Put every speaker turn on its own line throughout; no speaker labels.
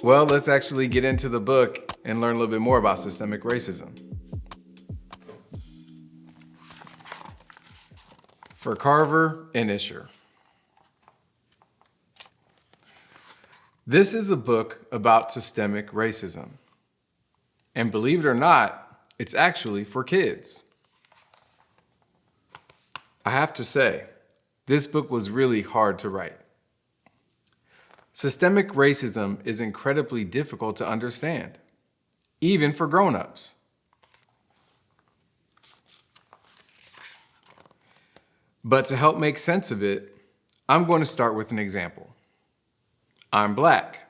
Well, let's actually get into the book and learn a little bit more about systemic racism. For Carver and Isher. This is a book about systemic racism. And believe it or not, it's actually for kids. I have to say, this book was really hard to write. Systemic racism is incredibly difficult to understand, even for grown-ups. But to help make sense of it, I'm going to start with an example. I'm Black.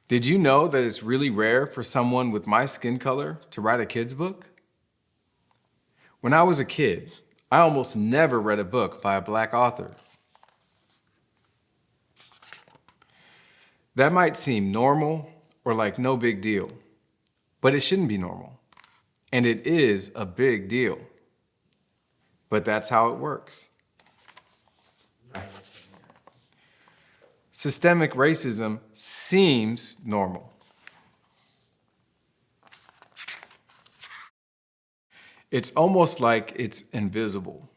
Did you know that it's really rare for someone with my skin color to write a kid's book? When I was a kid, I almost never read a book by a Black author. That might seem normal or like no big deal, but it shouldn't be normal. And it is a big deal. But that's how it works. Systemic racism seems normal. It's almost like it's invisible.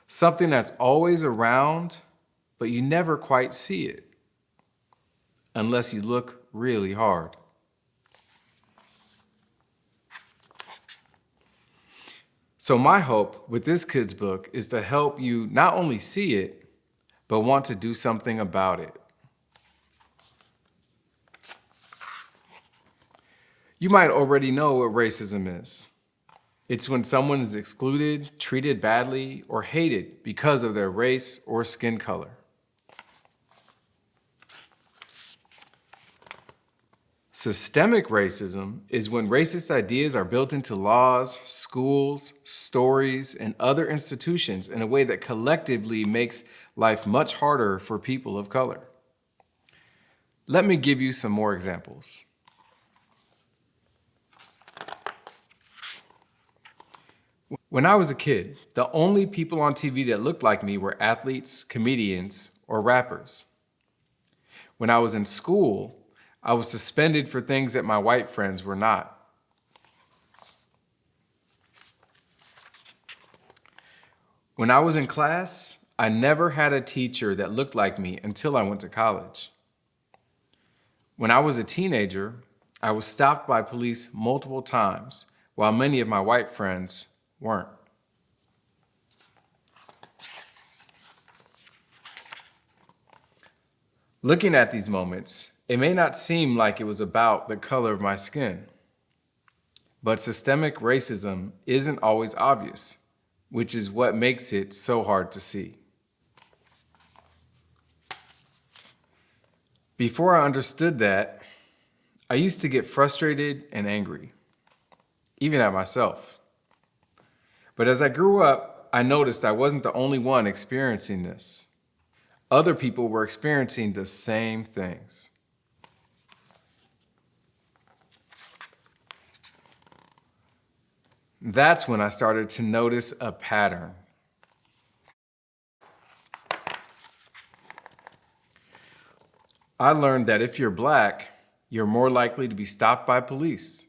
Something that's always around, but you never quite see it. Unless you look really hard. So my hope with this kid's book is to help you not only see it, but want to do something about it. You might already know what racism is. It's when someone is excluded, treated badly, or hated because of their race or skin color. Systemic racism is when racist ideas are built into laws, schools, stories, and other institutions in a way that collectively makes life much harder for people of color. Let me give you some more examples. When I was a kid, the only people on TV that looked like me were athletes, comedians, or rappers. When I was in school, I was suspended for things that my white friends were not. When I was in class, I never had a teacher that looked like me until I went to college. When I was a teenager, I was stopped by police multiple times, while many of my white friends weren't. Looking at these moments, it may not seem like it was about the color of my skin, but systemic racism isn't always obvious, which is what makes it so hard to see. Before I understood that, I used to get frustrated and angry, even at myself. But as I grew up, I noticed I wasn't the only one experiencing this. Other people were experiencing the same things. That's when I started to notice a pattern. I learned that if you're Black, you're more likely to be stopped by police.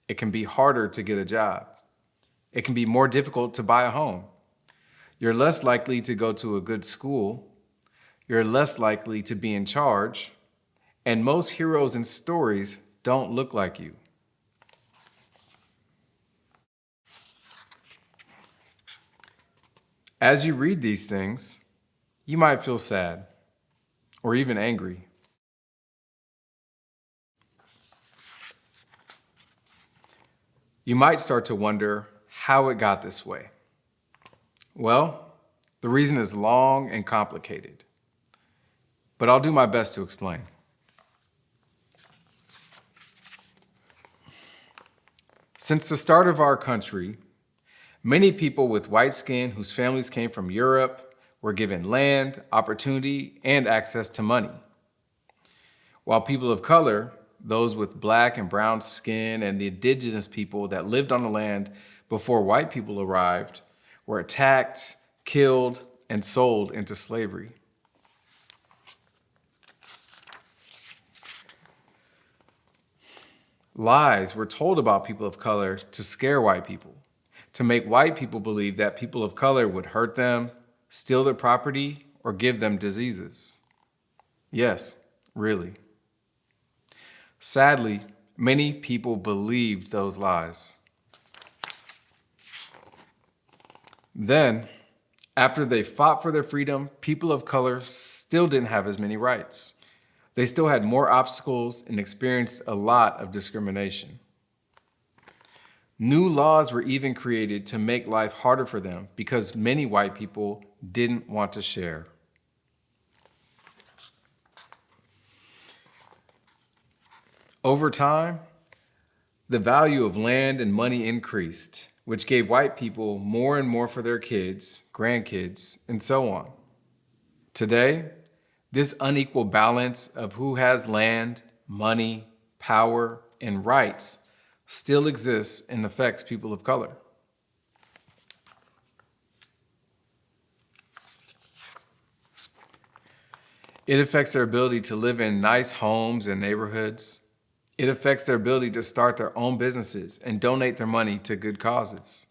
It can be harder to get a job. It can be more difficult to buy a home. You're less likely to go to a good school. You're less likely to be in charge. And most heroes in stories don't look like you. As you read these things, you might feel sad or even angry. You might start to wonder how it got this way. Well, the reason is long and complicated, but I'll do my best to explain. Since the start of our country, many people with white skin whose families came from Europe were given land, opportunity, and access to money. While people of color, those with Black and brown skin, and the indigenous people that lived on the land before white people arrived, were attacked, killed, and sold into slavery. Lies were told about people of color to scare white people, to make white people believe that people of color would hurt them, steal their property, or give them diseases. Yes, really. Sadly, many people believed those lies. Then, after they fought for their freedom, people of color still didn't have as many rights. They still had more obstacles and experienced a lot of discrimination. New laws were even created to make life harder for them because many white people didn't want to share. Over time, the value of land and money increased, which gave white people more and more for their kids, grandkids, and so on. Today, this unequal balance of who has land, money, power, and rights still exists and affects people of color. It affects their ability to live in nice homes and neighborhoods. It affects their ability to start their own businesses and donate their money to good causes.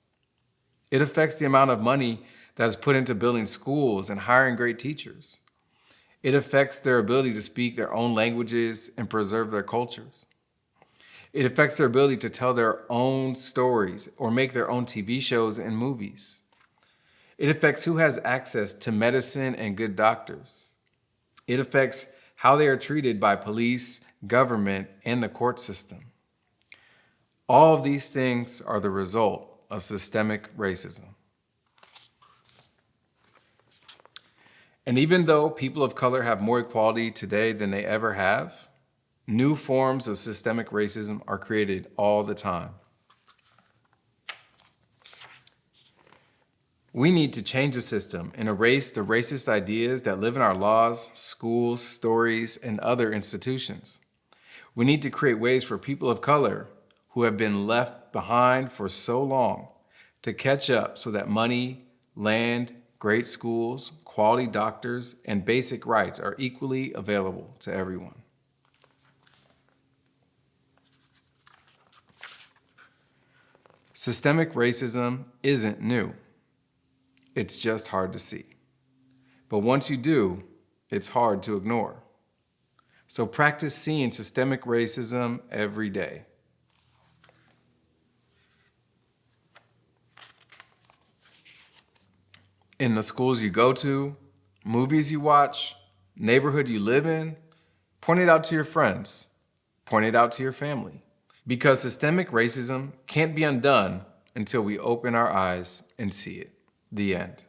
It affects the amount of money that is put into building schools and hiring great teachers. It affects their ability to speak their own languages and preserve their cultures. It affects their ability to tell their own stories or make their own TV shows and movies. It affects who has access to medicine and good doctors. It affects how they are treated by police, government, and the court system. All of these things are the result of systemic racism. And even though people of color have more equality today than they ever have, new forms of systemic racism are created all the time. We need to change the system and erase the racist ideas that live in our laws, schools, stories, and other institutions. We need to create ways for people of color who have been left behind for so long to catch up so that money, land, great schools, quality doctors, and basic rights are equally available to everyone. Systemic racism isn't new. It's just hard to see. But once you do, it's hard to ignore. So practice seeing systemic racism every day. In the schools you go to, movies you watch, neighborhood you live in, point it out to your friends. Point it out to your family. Because systemic racism can't be undone until we open our eyes and see it. The end.